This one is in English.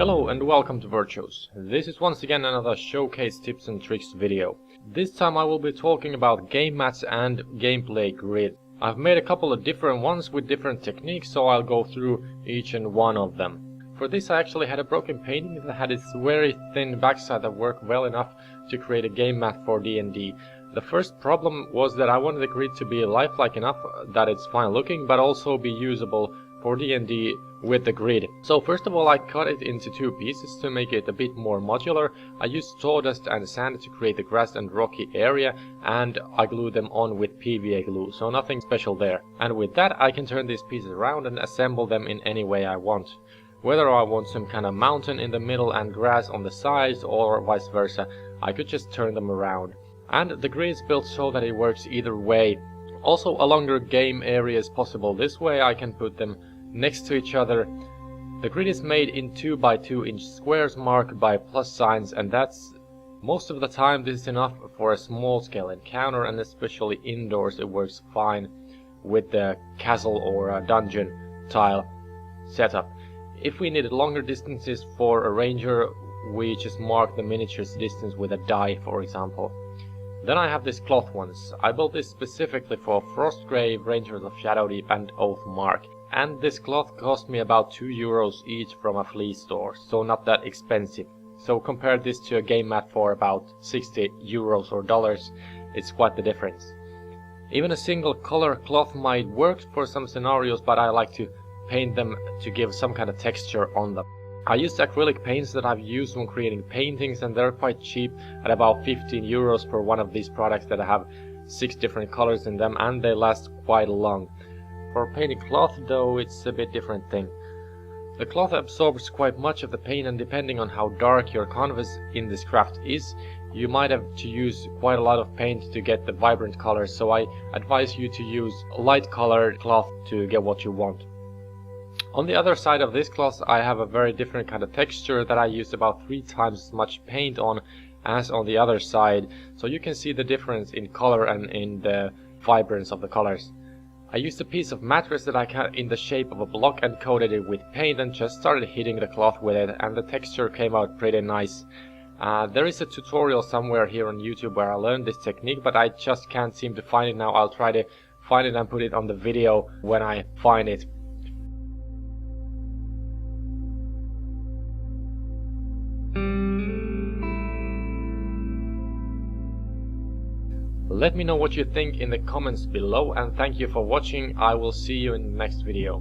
Hello and welcome to Virtuos. This is once again another showcase tips and tricks video. This time I will be talking about game mats and gameplay grid. I've made a couple of different ones with different techniques, so I'll go through each and one of them. For this I actually had a broken painting that had its very thin backside that worked well enough to create a game mat for DnD. The first problem was that I wanted the grid to be lifelike enough that it's fine looking, but also be usable for DnD with the grid. So first of all, I cut it into two pieces to make it a bit more modular. I used sawdust and sand to create the grass and rocky area, and I glued them on with PVA glue, so nothing special there. And with that I can turn these pieces around and assemble them in any way I want. Whether I want some kind of mountain in the middle and grass on the sides or vice versa, I could just turn them around. And the grid is built so that it works either way. Also, a longer game area is possible this way. I can put them next to each other. The grid is made in 2 by 2 inch squares marked by plus signs, and that's most of the time this is enough for a small scale encounter, and especially indoors it works fine with the castle or a dungeon tile setup. If we needed longer distances for a ranger, we just mark the miniature's distance with a die, for example. Then I have these cloth ones. I built this specifically for Frostgrave, Rangers of Shadowdeep and Oathmark. And this cloth cost me about €2 each from a flea store, so not that expensive. So compare this to a game mat for about €60 or dollars, it's quite the difference. Even a single color cloth might work for some scenarios, but I like to paint them to give some kind of texture on them. I used acrylic paints that I've used when creating paintings, and they're quite cheap at about €15 for one of these products that have 6 different colors in them, and they last quite long. For painting cloth though, it's a bit different thing. The cloth absorbs quite much of the paint, and depending on how dark your canvas in this craft is, you might have to use quite a lot of paint to get the vibrant colors, so I advise you to use light colored cloth to get what you want. On the other side of this cloth I have a very different kind of texture that I used about 3 times as much paint on as on the other side, so you can see the difference in color and in the vibrance of the colors. I used a piece of mattress that I cut in the shape of a block and coated it with paint and just started hitting the cloth with it, and the texture came out pretty nice. There is a tutorial somewhere here on YouTube where I learned this technique, but I just can't seem to find it now. I'll try to find it and put it on the video when I find it. Let me know what you think in the comments below, and thank you for watching. I will see you in the next video.